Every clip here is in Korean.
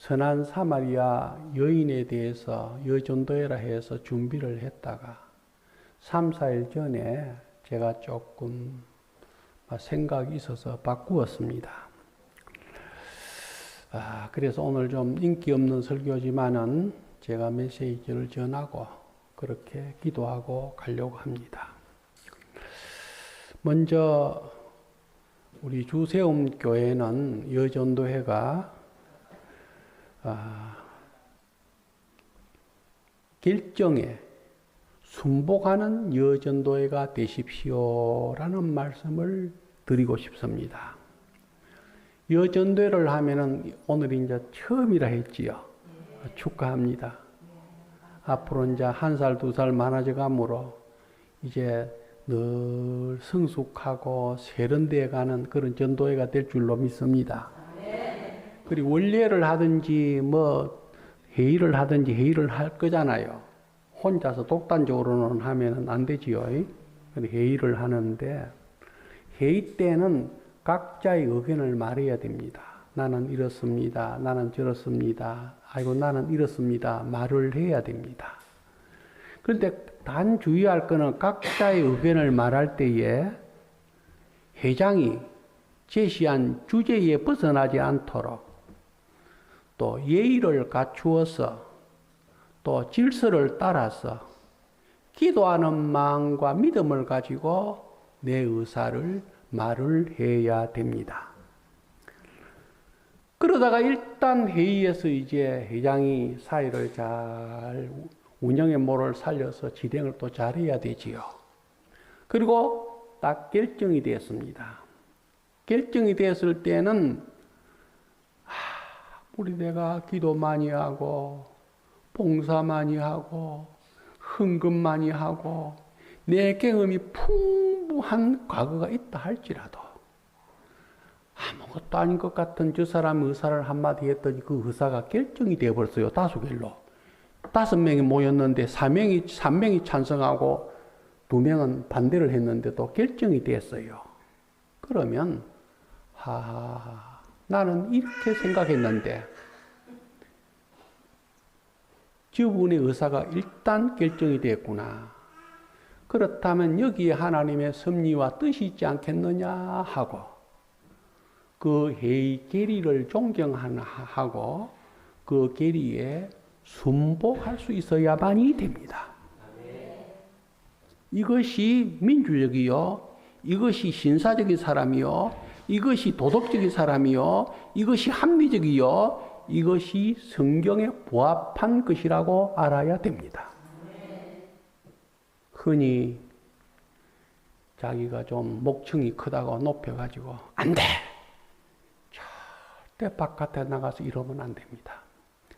선한 사마리아 여인에 대해서 여전도회라 해서 준비를 했다가 3, 4일 전에 제가 조금 생각이 있어서 바꾸었습니다. 그래서 오늘 좀 인기 없는 설교지만은 제가 메시지를 전하고 그렇게 기도하고 가려고 합니다. 먼저 우리 주세움 교회는 여전도회가 결정에 순복하는 여전도회가 되십시오라는 말씀을 드리고 싶습니다. 여전도회를 하면은 오늘 이제 처음이라 했지요. 축하합니다. 앞으로 이제 1살, 2살 많아져 가므로 이제 늘 성숙하고 세련되어 가는 그런 전도회가 될 줄로 믿습니다. 그리고 원례를 하든지 회의를 하든지 회의를 할 거잖아요. 혼자서 독단적으로는 하면은 안 되지요. 회의를 하는데 회의 때는 각자의 의견을 말해야 됩니다. 나는 이렇습니다. 나는 저렇습니다. 아이고 나는 이렇습니다. 말을 해야 됩니다. 그런데 단 주의할 거는 각자의 의견을 말할 때에 회장이 제시한 주제에 벗어나지 않도록 또 예의를 갖추어서 또 질서를 따라서 기도하는 마음과 믿음을 가지고 내 의사를 말을 해야 됩니다. 그러다가 일단 회의에서 이제 회장이 사회를 잘 운영의 모를 살려서 진행을 또 잘해야 되지요. 그리고 딱 결정이 되었습니다. 결정이 되었을 때는 우리 내가 기도 많이 하고 봉사 많이 하고 헌금 많이 하고 내 경험이 풍부한 과거가 있다 할지라도 아무것도 아닌 것 같은 저 사람 의사를 한마디 했더니 그 의사가 결정이 되어버렸어요. 다수결로. 5명이 모였는데 3명이 찬성하고 2명은 반대를 했는데도 결정이 됐어요. 그러면 나는 이렇게 생각했는데 저분의 의사가 일단 결정이 됐구나. 그렇다면 여기에 하나님의 섭리와 뜻이 있지 않겠느냐 하고 그 회의 계리를 존경하고 그 계리에 순복할 수 있어야만이 됩니다. 이것이 민주적이요. 이것이 신사적인 사람이요. 이것이 도덕적인 사람이요. 이것이 합리적이요. 이것이 성경에 부합한 것이라고 알아야 됩니다. 흔히 자기가 좀 목청이 크다고 높여가지고 안 돼! 절대 바깥에 나가서 이러면 안 됩니다.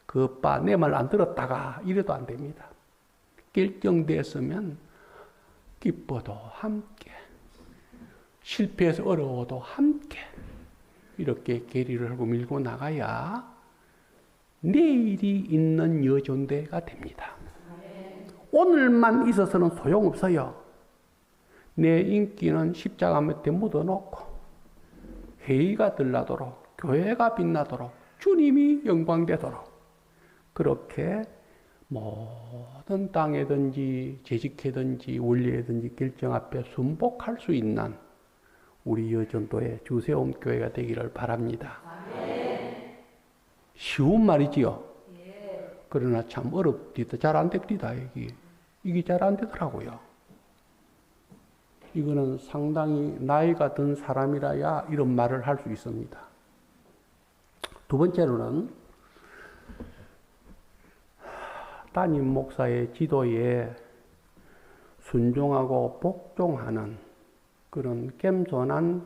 그 오빠 내 말 안 들었다가 이래도 안 됩니다. 결정됐으면 기뻐도 함께 실패해서 어려워도 함께 이렇게 계리를 하고 밀고 나가야 내일이 있는 여전도회가 됩니다. 오늘만 있어서는 소용없어요. 내 인기는 십자가 밑에 묻어놓고 회의가 들라도록 교회가 빛나도록 주님이 영광되도록 그렇게 모든 땅에든지 재직회든지 원리회든지 결정 앞에 순복할 수 있는 우리 여전도회 주세움 교회가 되기를 바랍니다. 쉬운 말이지요. 그러나 참 어렵디다. 잘 안 됩니다. 이게 잘 안 되더라고요. 이거는 상당히 나이가 든 사람이라야 이런 말을 할 수 있습니다. 두 번째로는 담임 목사의 지도에 순종하고 복종하는 그런 겸손한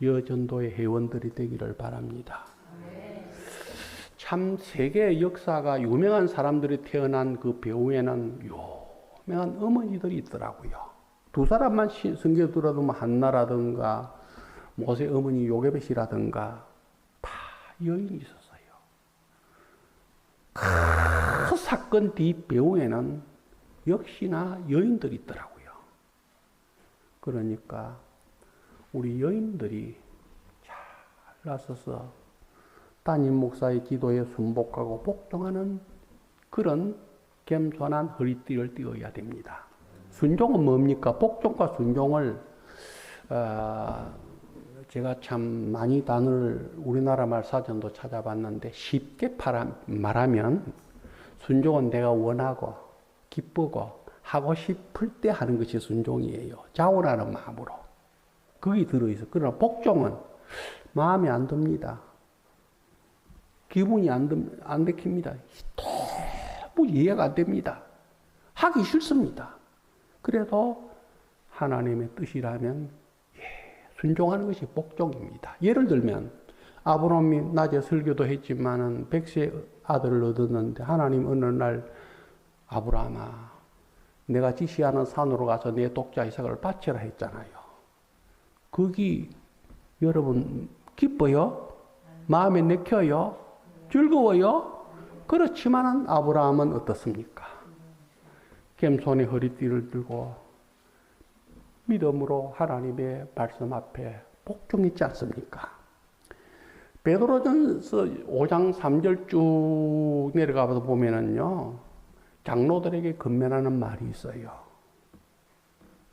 여전도의 회원들이 되기를 바랍니다. 참 세계의 역사가 유명한 사람들이 태어난 그 배후에는 유명한 어머니들이 있더라고요. 2사람만 성경에 들어도 한나라든가 모세 어머니 요게벳이라든가 다 여인이 있었어요. 그 사건 뒤 배후에는 역시나 여인들이 있더라고요. 그러니까 우리 여인들이 잘 나서서 담임 목사의 기도에 순복하고 복종하는 그런 겸손한 허리띠를 띠어야 됩니다. 순종은 뭡니까? 복종과 순종을 제가 참 많이 단어를 우리나라 말 사전도 찾아봤는데 쉽게 말하면 순종은 내가 원하고 기쁘고 하고 싶을 때 하는 것이 순종이에요. 자원하는 마음으로. 그게 들어있어. 그러나 복종은 마음에 안 듭니다. 기분이 안 내킵니다. 너무 이해가 안 됩니다. 하기 싫습니다. 그래도 하나님의 뜻이라면 순종하는 것이 복종입니다. 예를 들면 아브라함이 낮에 설교도 했지만은 100세 아들을 얻었는데 하나님 어느 날 아브라함아 내가 지시하는 산으로 가서 내 독자 이삭을 바치라 했잖아요. 거기 여러분 기뻐요? 마음에 내켜요? 즐거워요? 그렇지만은 아브라함은 어떻습니까? 겸손히 허리띠를 들고 믿음으로 하나님의 말씀 앞에 복종했지 않습니까? 베드로전서 5장 3절 쭉 내려가서 보면은요, 장로들에게 건면하는 말이 있어요.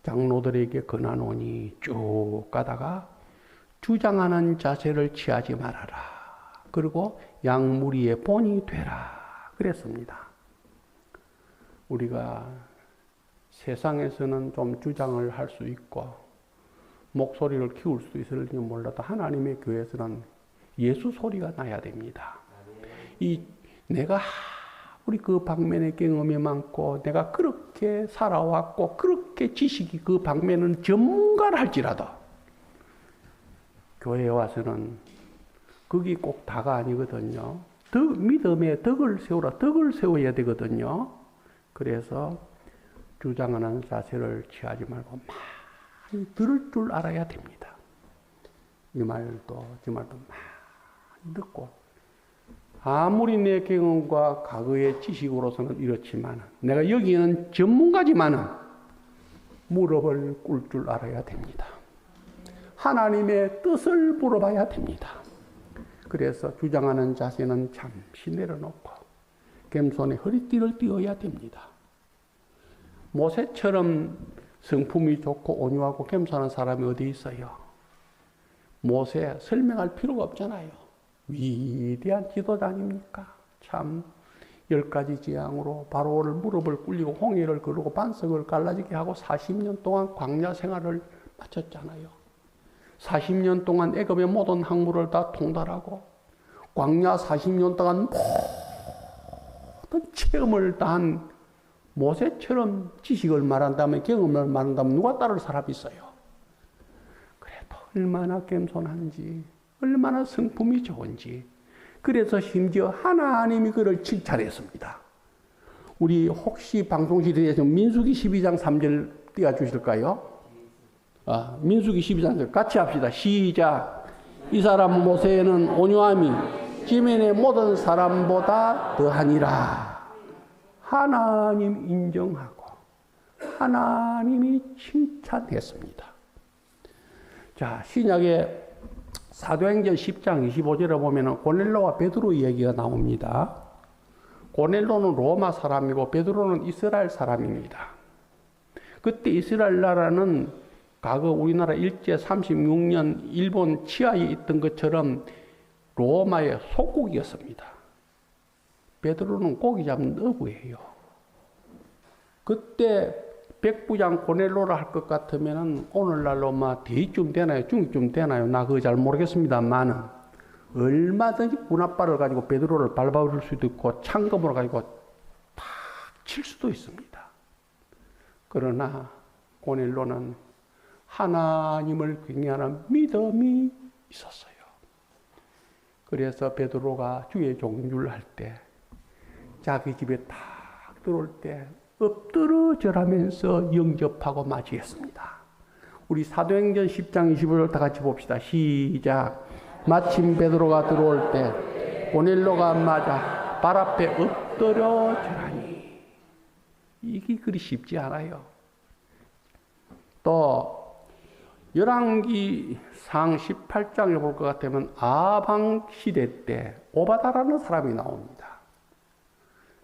장로들에게 권하노니 쭉 가다가 주장하는 자세를 취하지 말아라. 그리고 양무리의 본이 되라. 그랬습니다. 우리가 세상에서는 좀 주장을 할 수 있고 목소리를 키울 수 있을지 몰라도 하나님의 교회에서는 예수 소리가 나야 됩니다. 내가 우리 그 방면에 경험이 많고 내가 그렇게 살아왔고 그렇게 지식이 그 방면은 전문가를 할지라도 교회에 와서는 그게 꼭 다가 아니거든요. 믿음의 덕을 세우라. 덕을 세워야 되거든요. 그래서 주장하는 자세를 취하지 말고 많이 들을 줄 알아야 됩니다. 이 말도 저 말도 많이 듣고 아무리 내 경험과 과거의 지식으로서는 이렇지만 내가 여기는 전문가지만은 무릎을 꿇을 줄 알아야 됩니다. 하나님의 뜻을 물어봐야 됩니다. 그래서 주장하는 자세는 잠시 내려놓고 겸손히 허리띠를 띄어야 됩니다. 모세처럼 성품이 좋고 온유하고 겸손한 사람이 어디 있어요? 모세 설명할 필요가 없잖아요. 위대한 지도자 아닙니까? 참 10가지 재앙으로 바로를 무릎을 꿇리고 홍해를 거르고 반석을 갈라지게 하고 40년 동안 광야 생활을 마쳤잖아요. 40년 동안 애굽의 모든 항구를 다 통달하고 광야 40년 동안 모든 체험을 다 한 모세처럼 지식을 말한다면 경험을 말한다면 누가 따를 사람이 있어요? 그래도 얼마나 겸손한지 얼마나 성품이 좋은지 그래서 심지어 하나님이 그를 칭찬했습니다. 우리 혹시 방송시대에서 민수기 12장 3절 띄워주실까요? 민수기 12장 3절 같이 합시다. 시작. 이 사람 모세는 온유함이 지면의 모든 사람보다 더하니라. 하나님 인정하고 하나님이 칭찬했습니다. 자, 신약의 사도행전 10장 25절에 보면 고넬로와 베드로 얘기가 나옵니다. 고넬로는 로마 사람이고 베드로는 이스라엘 사람입니다. 그때 이스라엘 나라는 과거 우리나라 일제 36년 일본 치하에 있던 것처럼 로마의 속국이었습니다. 베드로는 고기 잡는 어부예요. 그때 백부장 고넬로라 할 것 같으면 오늘날로 대이쯤 되나요? 중이쯤 되나요? 나 그거 잘 모르겠습니다만은 얼마든지 군합발을 가지고 베드로를 밟아버릴 수도 있고 창검으로 가지고 탁 칠 수도 있습니다. 그러나 고넬로는 하나님을 경외하는 믿음이 있었어요. 그래서 베드로가 주의 종주를 할 때 자기 집에 탁 들어올 때 엎드려 절하면서 영접하고 맞이했습니다. 우리 사도행전 10장 25절 다 같이 봅시다. 시작. 마침 베드로가 들어올 때 고넬로가 맞아 발 앞에 엎드려 절하니. 이게 그리 쉽지 않아요. 또 열왕기상 18장을 볼 것 같으면 아방 시대 때 오바다라는 사람이 나옵니다.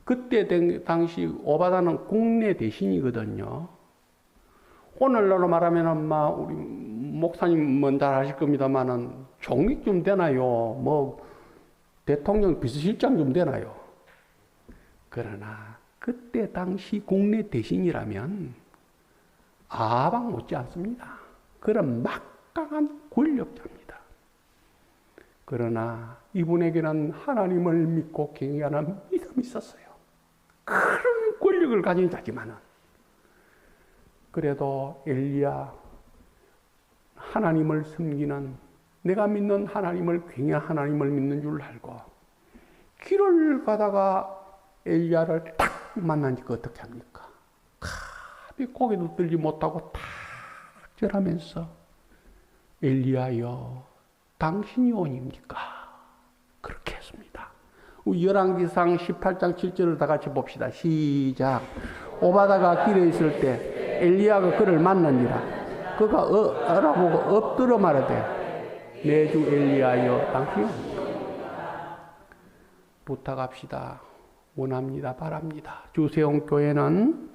그때 당시 오바다는 국내 대신이거든요. 오늘날로 말하면 우리 목사님은 잘 아실 겁니다만은 총리 좀 되나요? 뭐 대통령 비서실장 좀 되나요? 그러나 그때 당시 국내 대신이라면 아방 못지 않습니다. 그런 막강한 권력자입니다. 그러나 이분에게는 하나님을 믿고 경외하는 믿음이 있었어요. 큰 권력을 가진 자지만은 그래도 엘리야, 하나님을 섬기는, 내가 믿는 하나님을 경외한 하나님을 믿는 줄 알고 길을 가다가 엘리야를 딱 만나니까 어떻게 합니까? 고개도 들지 못하고 탁 절하면서 엘리야여 당신이 온입니까? 그렇게 했습니다. 열왕기상 18장 7절을 다 같이 봅시다. 시작. 오바다가 길에 있을 때 엘리야가 그를 만나니라. 그가 알아보고 엎드려 말하되 내 주 엘리야여 당신이 옵니까? 부탁합시다. 원합니다. 바랍니다. 주세홍교회는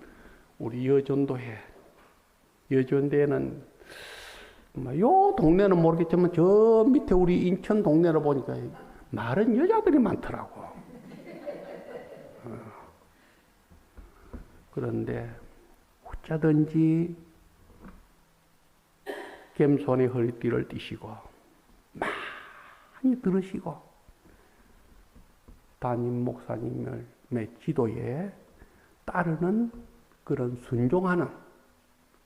우리 여전대에는 요 동네는 모르겠지만 저 밑에 우리 인천 동네를 보니까 마른 여자들이 많더라고. 그런데 어쩌든지 겸손히 허리띠를 띠시고 많이 들으시고 담임 목사님의 지도에 따르는 그런 순종하는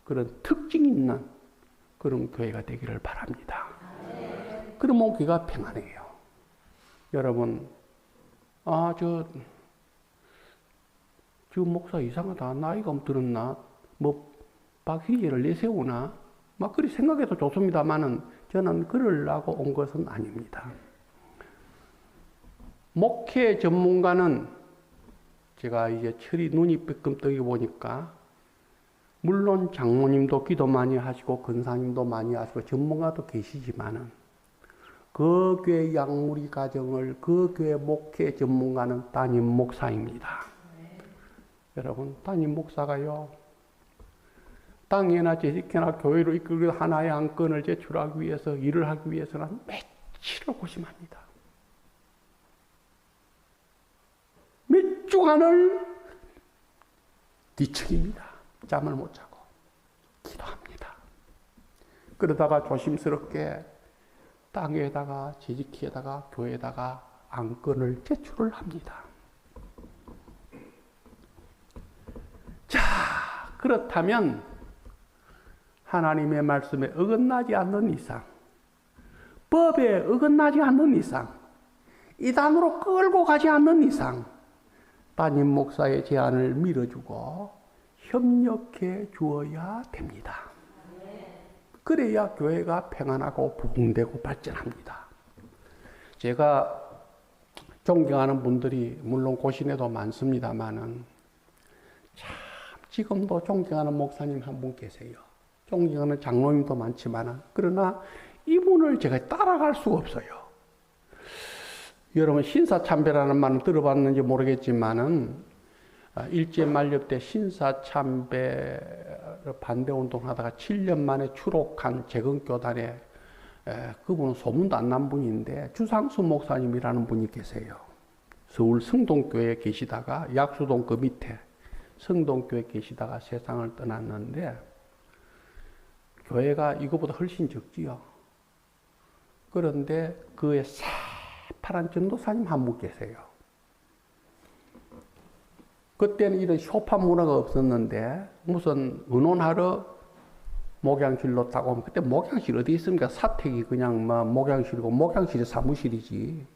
그런 특징 있는 그런 교회가 되기를 바랍니다. 그러면 교회가 평안해요. 여러분, 저 목사 이상하다. 나이가 들었나? 뭐 박희재를 내세우나? 막 그리 생각해도 좋습니다만은 저는 그러려고 온 것은 아닙니다. 목회 전문가는 제가 이제 철이 눈이 삐끔 뜨기 보니까 물론 장모님도 기도 많이 하시고 근사님도 많이 하시고 전문가도 계시지만은 그 교회 약물이 가정을 그 교회 목회 전문가는 담임 목사입니다. 여러분 담임 목사가요 땅에나 재직회나 교회로 이끌고 하나의 안건을 제출하기 위해서 일을 하기 위해서는 며칠을 고심합니다. 몇 주간을 뒤척입니다. 잠을 못 자고 기도합니다. 그러다가 조심스럽게 땅에다가 재직회에다가 교회에다가 안건을 제출을 합니다. 자, 그렇다면 하나님의 말씀에 어긋나지 않는 이상, 법에 어긋나지 않는 이상, 이단으로 끌고 가지 않는 이상 담임 목사의 제안을 밀어주고 협력해 주어야 됩니다. 그래야 교회가 평안하고 부흥되고 발전합니다. 제가 존경하는 분들이 물론 고신에도 많습니다만은 참 지금도 존경하는 목사님 한 분 계세요. 존경하는 장로님도 많지만 그러나 이분을 제가 따라갈 수가 없어요. 여러분 신사참배라는 말은 들어봤는지 모르겠지만은 일제 만렙 때 신사참배 반대운동 하다가 7년 만에 추록한 재건교단에 그분은 소문도 안 난 분인데 주상수 목사님이라는 분이 계세요. 서울 성동교회에 계시다가 약수동 그 밑에 성동교회에 계시다가 세상을 떠났는데 교회가 이거보다 훨씬 적지요. 그런데 그의 새파란 전도사님 한 분 계세요. 그때는 이런 쇼파 문화가 없었는데 무슨 의논하러 목양실로 타고 오면 그때 목양실 어디 있습니까? 사택이 그냥 뭐 목양실이고 목양실이 사무실이지.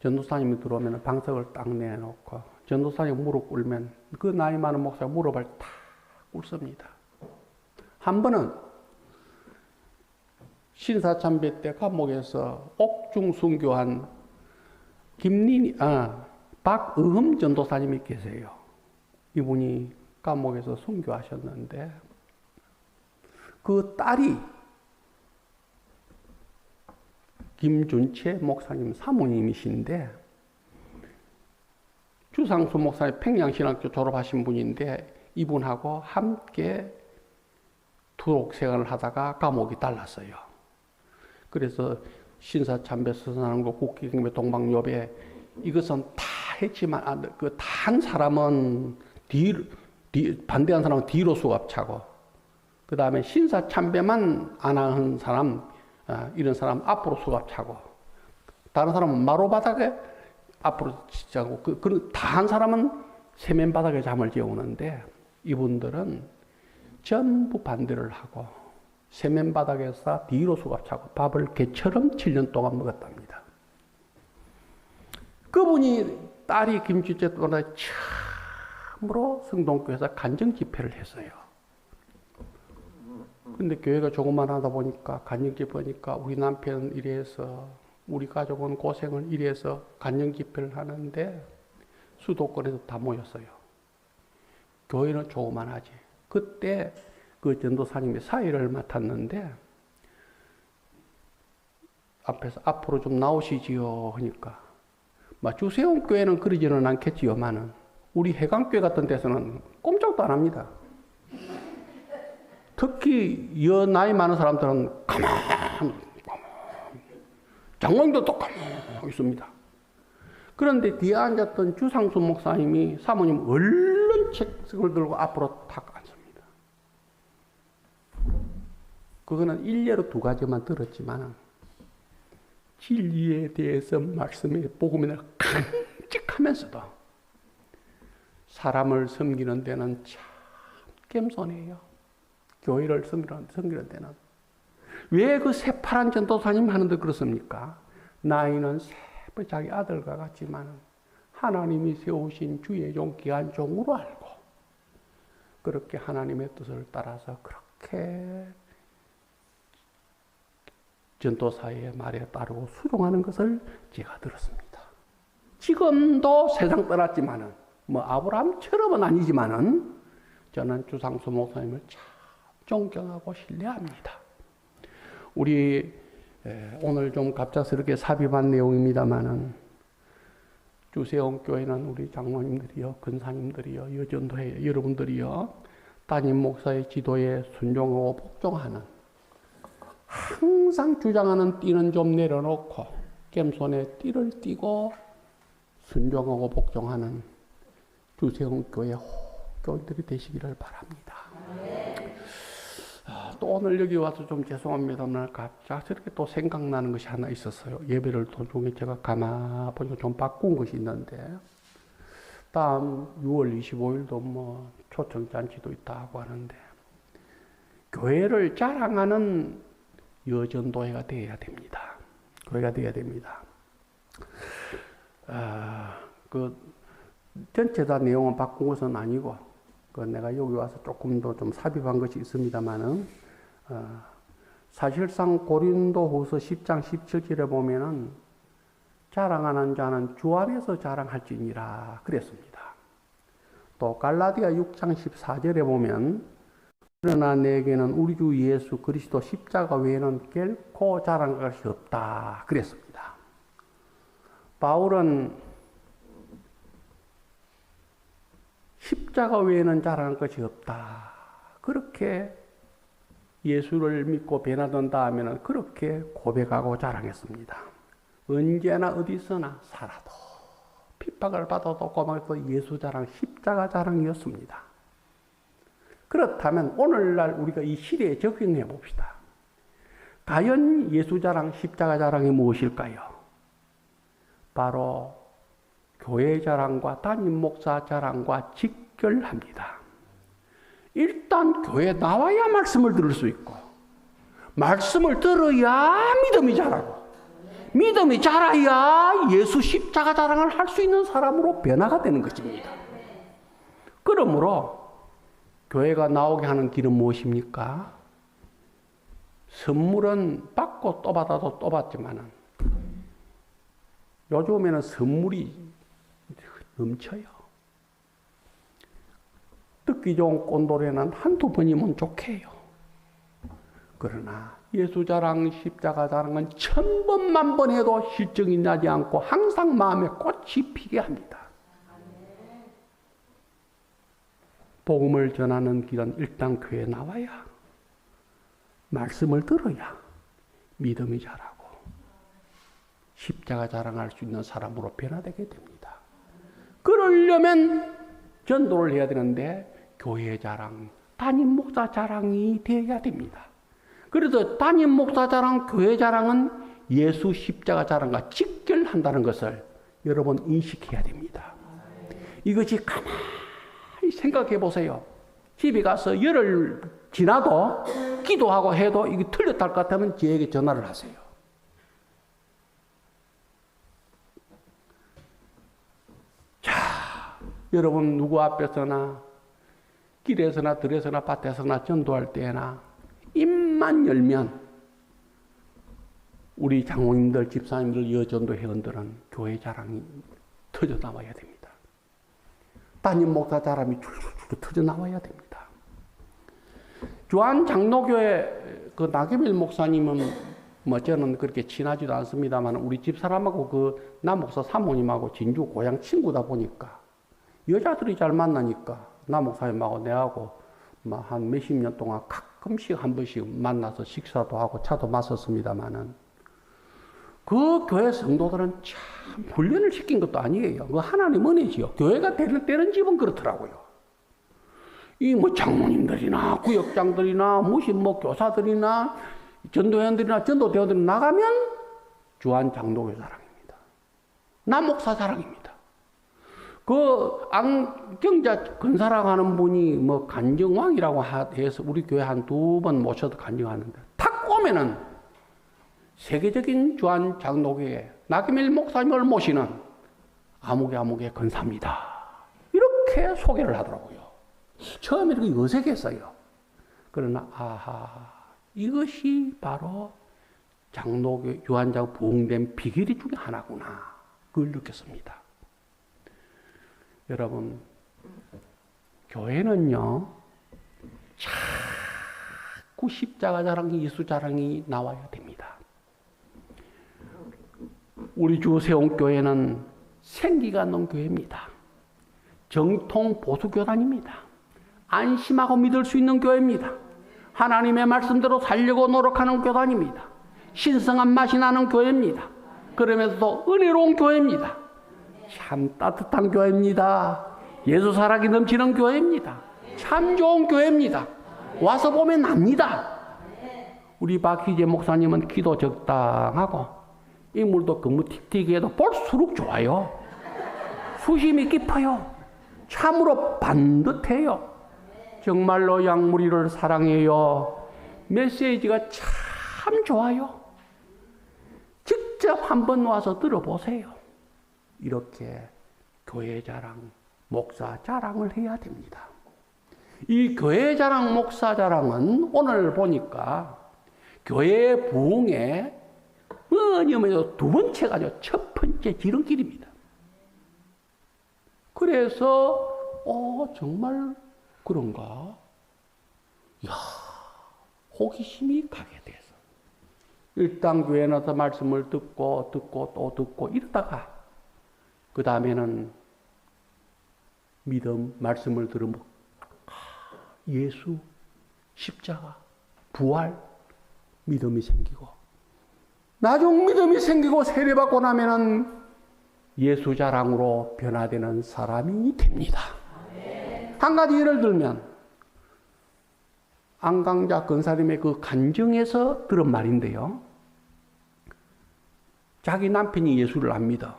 전도사님이 들어오면 방석을 딱 내놓고 전도사님 무릎 꿇으면 그 나이 많은 목사가 무릎을 탁 꿇습니다. 한 번은 신사참배 때 감옥에서 옥중 순교한 박의흠 전도사님이 계세요. 이분이 감옥에서 순교하셨는데 그 딸이 김준채 목사님 사모님이신데, 주상수 목사님 평양신학교 졸업하신 분인데, 이분하고 함께 투옥 생활을 하다가 감옥이 달랐어요. 그래서 신사참배서산왕도 국기경배 동방요배 이것은 다 했지만 그 한 사람은 반대한 사람은 뒤로 수갑차고, 그 다음에 신사참배만 안 한 사람, 이런 사람 앞으로 수갑차고, 다른 사람은 마루바닥에 앞으로 자고, 다 한 사람은 세면바닥에 잠을 재우는데, 이분들은 전부 반대를 하고 세면바닥에서 뒤로 수갑차고 밥을 개처럼 7년 동안 먹었답니다. 그분이 딸이 김주재 또래 처음으로 성동교회에서 간증 집회를 했어요. 근데 교회가 조금만 하다 보니까 간증 집회니까 우리 남편은 이래서 우리 가족은 고생을 이래서 간증 집회를 하는데 수도권에서 다 모였어요. 교회는 조그만 하지. 그때 그 전도사님이 사회를 맡았는데 앞에서 앞으로 좀 나오시지요 하니까 주세훈 교회는 그러지는 않겠지요만은 우리 해강교회 같은 데서는 꼼짝도 안 합니다. 특히 나이 많은 사람들은 가만히 장로님도 가만히 있습니다. 그런데 뒤에 앉았던 주상수 목사님이 사모님 얼른 책을 들고 앞으로 탁 앉습니다. 그거는 일례로 2가지만 들었지만 진리에 대해서 말씀에 복음을 간직하면서도 사람을 섬기는 데는 참 겸손해요. 교회를 섬기는 데는. 왜 그 새파란 전도사님 하는데 그렇습니까? 나이는 자기 아들과 같지만 하나님이 세우신 주의 종 귀한 종으로 알고 그렇게 하나님의 뜻을 따라서 그렇게 전도사의 말에 따르고 순종하는 것을 제가 들었습니다. 지금도 세상 떠났지만은 아브라함처럼은 아니지만은 저는 주상수 목사님을 참 존경하고 신뢰합니다. 우리 오늘 좀 갑작스럽게 삽입한 내용입니다만은 주세원 교회는 우리 장로님들이요, 근사님들이요, 여전도회 여러분들이요, 담임 목사의 지도에 순종하고 복종하는, 항상 주장하는 띠는 좀 내려놓고 겸손의 띠를 띠고 순종하고 복종하는 주세원 교회 교인들이 되시기를 바랍니다. 또 오늘 여기 와서 좀 죄송합니다만 갑작스럽게 또 생각나는 것이 하나 있었어요. 예배를 도중에 제가 가만히 보니까 좀 바꾼 것이 있는데, 다음 6월 25일도 초청잔치도 있다고 하는데, 교회를 자랑하는 여전도회가 되어야 됩니다. 교회가 되어야 됩니다. 전체 다 내용은 바꾼 것은 아니고, 내가 여기 와서 조금 더 좀 삽입한 것이 있습니다만은, 사실상 고린도후서 10장 17절에 보면은 자랑하는 자는 주 안에서 자랑할지니라 그랬습니다. 또 갈라디아 6장 14절에 보면 그러나 내게는 우리 주 예수 그리스도 십자가 외에는 결코 자랑할 것이 없다 그랬습니다. 바울은 십자가 외에는 자랑할 것이 없다. 그렇게 예수를 믿고 변화된 다음에는 그렇게 고백하고 자랑했습니다. 언제나 어디서나 살아도 핍박을 받아도 고마워서 예수 자랑, 십자가 자랑이었습니다. 그렇다면 오늘날 우리가 이 시대에 적용해 봅시다. 과연 예수 자랑, 십자가 자랑이 무엇일까요? 바로 교회 자랑과 담임 목사 자랑과 직결합니다. 일단 교회에 나와야 말씀을 들을 수 있고, 말씀을 들어야 믿음이 자라고, 믿음이 자라야 예수 십자가 자랑을 할 수 있는 사람으로 변화가 되는 것입니다. 그러므로 교회가 나오게 하는 길은 무엇입니까? 선물은 받고 또 받아도 또 받지만은 요즘에는 선물이 넘쳐요. 듣기 좋은 꼰도레는 한두 번이면 좋게요. 그러나 예수 자랑, 십자가 자랑은 1000번 만번 해도 실증이 나지 않고 항상 마음에 꽃이 피게 합니다. 복음을 전하는 길은 일단 교회에 나와야, 말씀을 들어야 믿음이 자라고 십자가 자랑할 수 있는 사람으로 변화되게 됩니다. 그러려면 전도를 해야 되는데 교회 자랑, 담임 목사 자랑이 되어야 됩니다. 그래서 담임 목사 자랑, 교회 자랑은 예수 십자가 자랑과 직결한다는 것을 여러분 인식해야 됩니다. 이것이 가만히 생각해 보세요. 집에 가서 열흘 지나도 기도하고 해도 이게 틀렸다 할 것 같으면 저에게 전화를 하세요. 자, 여러분 누구 앞에서나 길에서나 들에서나 밭에서나 전도할 때나 입만 열면 우리 장로님들, 집사님들, 여전도 회원들은 교회 자랑이 터져 나와야 됩니다. 담임 목사 자랑이 줄줄줄 터져 나와야 됩니다. 주한 장로교회 그 나경일 목사님은 뭐 저는 그렇게 친하지도 않습니다만 우리 집사람하고 그 나 목사 사모님하고 진주 고향 친구다 보니까 여자들이 잘 만나니까 나 목사님하고 내하고 한 몇십 년 동안 가끔씩 한 번씩 만나서 식사도 하고 차도 마셨습니다만은 그 교회 성도들은 참 훈련을 시킨 것도 아니에요. 그 하나님 은혜지요. 교회가 되는 집은 그렇더라고요. 이 뭐 장로님들이나 구역장들이나 무슨 뭐 교사들이나 전도회원들이나 전도대원들이 나가면 주한 장로교회 자랑입니다. 남목사 자랑입니다. 그 안경자 근사라고 하는 분이 뭐 간정왕이라고 해서 우리 교회 한 2번 모셔도 간정하는데 탁 오면은 세계적인 주한 장로교회 나경일 목사님을 모시는 아무개 근사입니다. 이렇게 소개를 하더라고요. 처음에 이렇게 어색했어요. 그러나 이것이 바로 장로교 유한장 부흥된 비결이 중에 하나구나. 그걸 느꼈습니다. 여러분, 교회는요, 자꾸 십자가 자랑, 예수 자랑이 나와야 됩니다. 우리 주 세운교회는 생기가 있는 교회입니다. 정통 보수교단입니다. 안심하고 믿을 수 있는 교회입니다. 하나님의 말씀대로 살려고 노력하는 교단입니다. 신성한 맛이 나는 교회입니다. 그러면서도 은혜로운 교회입니다. 참 따뜻한 교회입니다. 예수 사랑이 넘치는 교회입니다. 참 좋은 교회입니다. 와서 보면 압니다. 우리 박희재 목사님은 기도 적당하고 인물도 근무 틱틱해도 볼수록 좋아요. 수심이 깊어요. 참으로 반듯해요. 정말로 양무리를 사랑해요. 메시지가 참 좋아요. 직접 한번 와서 들어보세요. 이렇게 교회 자랑, 목사 자랑을 해야 됩니다. 이 교회 자랑, 목사 자랑은 오늘 보니까 교회 부흥의 뭐냐면 2번째가 아니라 첫 번째 지름길입니다. 그래서 정말 그런가? 호기심이 가게 돼서 일단 교회에 나서 말씀을 듣고 또 듣고 이러다가 그 다음에는 믿음 말씀을 들으면 예수 십자가 부활 믿음이 생기고 나중 믿음이 생기고 세례받고 나면은 예수 자랑으로 변화되는 사람이 됩니다. 한 가지 예를 들면 안강자 근사님의 그 간증에서 들은 말인데요. 자기 남편이 예수를 안 믿어.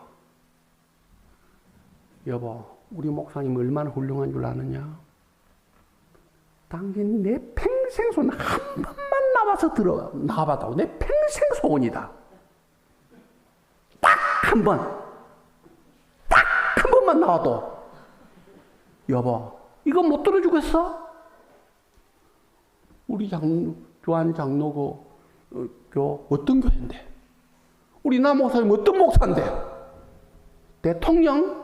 여보, 우리 목사님 얼마나 훌륭한 줄 아느냐? 당신 내 평생 소원 한 번만 나와봤다고. 내 평생 소원이다. 딱 한 번만 나와도 여보, 이거 못 들어주겠어? 우리 주한 장로교 어떤 교회인데? 우리 남목사님 어떤 목사인데? 대통령?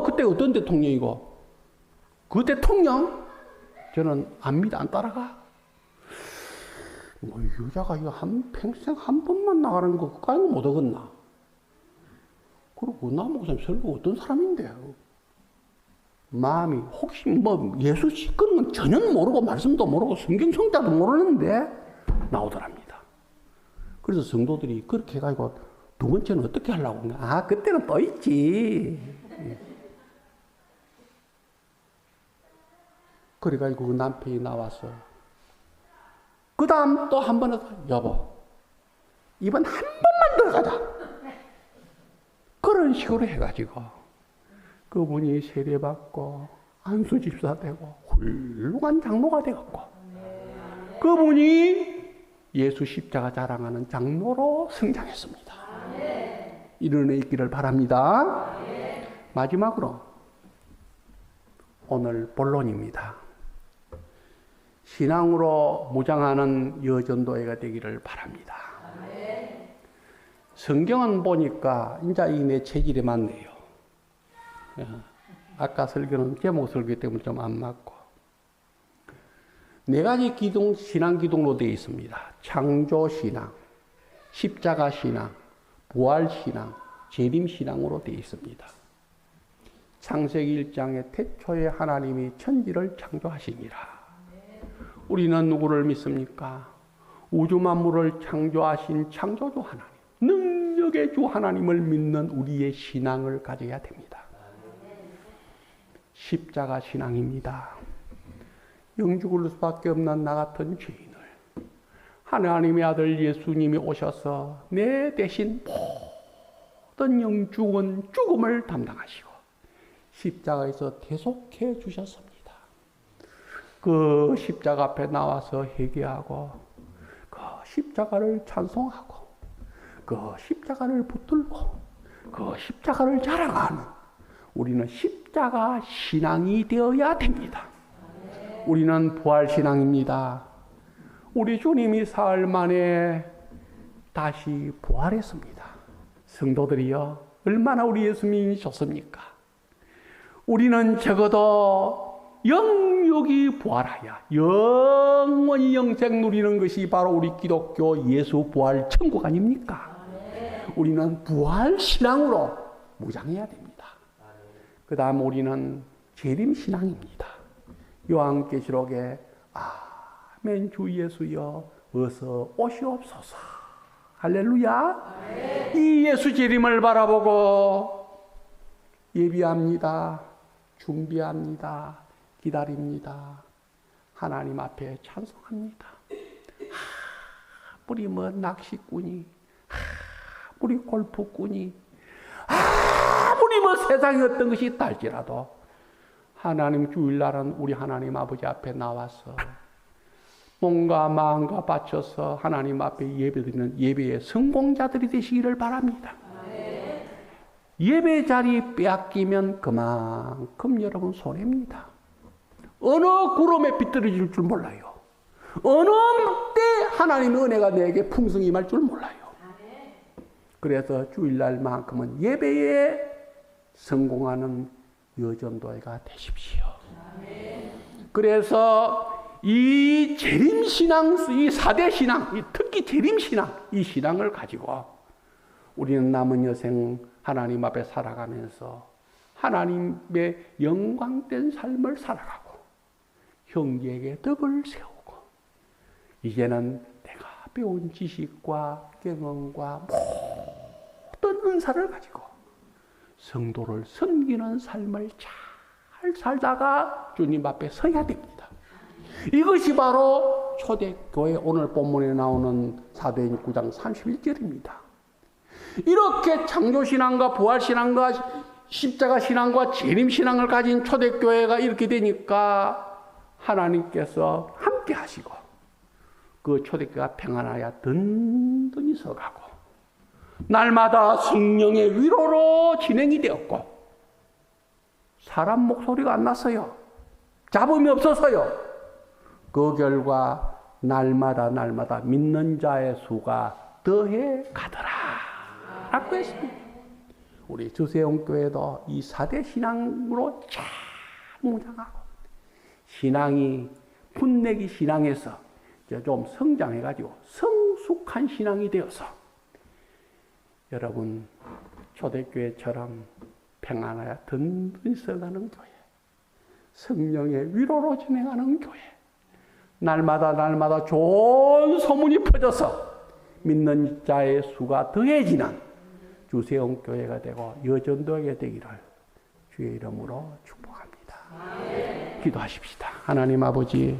그때 어떤 대통령이고? 그 대통령? 저는 안 믿어, 안 따라가. 뭐, 이 여자가 이거 평생 한 번만 나가는 거, 그까지 못 얻었나? 그리고 나 목사님 설교 어떤 사람인데? 마음이, 혹시 뭐, 예수 그런 건 전혀 모르고, 말씀도 모르고, 성경 성자도 모르는데, 나오더랍니다. 그래서 성도들이 그렇게 해가지고, 두 번째는 어떻게 하려고 하냐? 아, 그때는 또 있지. 그래가지고 그 남편이 나와서, 그 다음 또 한 번은, 여보, 이번 한 번만 들어가자. 그런 식으로 해가지고, 그분이 세례받고, 안수집사 되고, 훌륭한 장로가 되었고, 그분이 예수 십자가 자랑하는 장로로 성장했습니다. 이런 애 있기를 바랍니다. 마지막으로, 오늘 본론입니다. 신앙으로 무장하는 여전도회가 되기를 바랍니다. 성경은 보니까 이제 이 내 체질에 맞네요. 아까 설교는 제목 설교 때문에 좀 안 맞고. 네 가지 신앙 기둥으로 되어 있습니다. 창조신앙, 십자가신앙, 부활신앙, 재림신앙으로 되어 있습니다. 창세기 1장에 태초에 하나님이 천지를 창조하시니라. 우리는 누구를 믿습니까? 우주 만물을 창조하신 창조주 하나님, 능력의 주 하나님을 믿는 우리의 신앙을 가져야 됩니다. 십자가 신앙입니다. 영죽을 수밖에 없는 나 같은 죄인을 하나님의 아들 예수님이 오셔서 내 대신 모든 영죽은 죽음을 담당하시고 십자가에서 대속해 주셨습니다. 그 십자가 앞에 나와서 회개하고 그 십자가를 찬송하고 그 십자가를 붙들고 그 십자가를 자랑하는 우리는 십자가 신앙이 되어야 됩니다. 우리는 부활신앙입니다. 우리 주님이 사흘 만에 다시 부활했습니다. 성도들이여, 얼마나 우리 예수님이 좋습니까? 우리는 적어도 영육이 부활하여 영원히 영생 누리는 것이 바로 우리 기독교 예수 부활 천국 아닙니까? 우리는 부활신앙으로 무장해야 됩니다. 그 다음 우리는 재림신앙입니다. 요한계시록에 아멘 주 예수여 어서 오시옵소서. 할렐루야. 이 예수 재림을 바라보고 예비합니다. 준비합니다. 기다립니다. 하나님 앞에 찬송합니다. 우리 뭐 낚시꾼이, 우리 골프꾼이, 아무리 뭐 세상에 어떤 것이 있다 할지라도 하나님 주일날은 우리 하나님 아버지 앞에 나와서 몸과 마음과 바쳐서 하나님 앞에 예배드리는 예배의 성공자들이 되시기를 바랍니다. 예배 자리 빼앗기면 그만큼 여러분 손해입니다. 어느 구름에 빗들어질 줄 몰라요. 어느 때 하나님의 은혜가 내게 풍성히 임할 줄 몰라요. 그래서 주일날만큼은 예배에 성공하는 여전도회가 되십시오. 그래서 이 재림신앙, 이 4대 신앙, 특히 재림신앙, 이 신앙을 가지고 우리는 남은 여생 하나님 앞에 살아가면서 하나님의 영광된 삶을 살아가고 형제에게 덕을 세우고 이제는 내가 배운 지식과 경험과 모든 은사를 가지고 성도를 섬기는 삶을 잘 살다가 주님 앞에 서야 됩니다. 이것이 바로 초대교회 오늘 본문에 나오는 사도행전 9장 31절입니다. 이렇게 창조신앙과 부활신앙과 십자가신앙과 재림신앙을 가진 초대교회가 이렇게 되니까 하나님께서 함께 하시고 그 초대교회가 평안하여 든든히 서가고 날마다 성령의 위로로 진행이 되었고 사람 목소리가 안 났어요. 잡음이 없어서요. 그 결과 날마다 믿는 자의 수가 더해 가더라 라고 했습니다. 우리 주세용교회도 이 4대 신앙으로 잘 무장하고 신앙이 분내기 신앙에서 이제 좀 성장해가지고 성숙한 신앙이 되어서 여러분 초대교회처럼 평안하여 든든히 서가는 교회, 성령의 위로로 진행하는 교회, 날마다 좋은 소문이 퍼져서 믿는 자의 수가 더해지는 주세원 교회가 되고 여전도가 되기를 주의 이름으로 축복합니다. 기도하십시다. 하나님 아버지,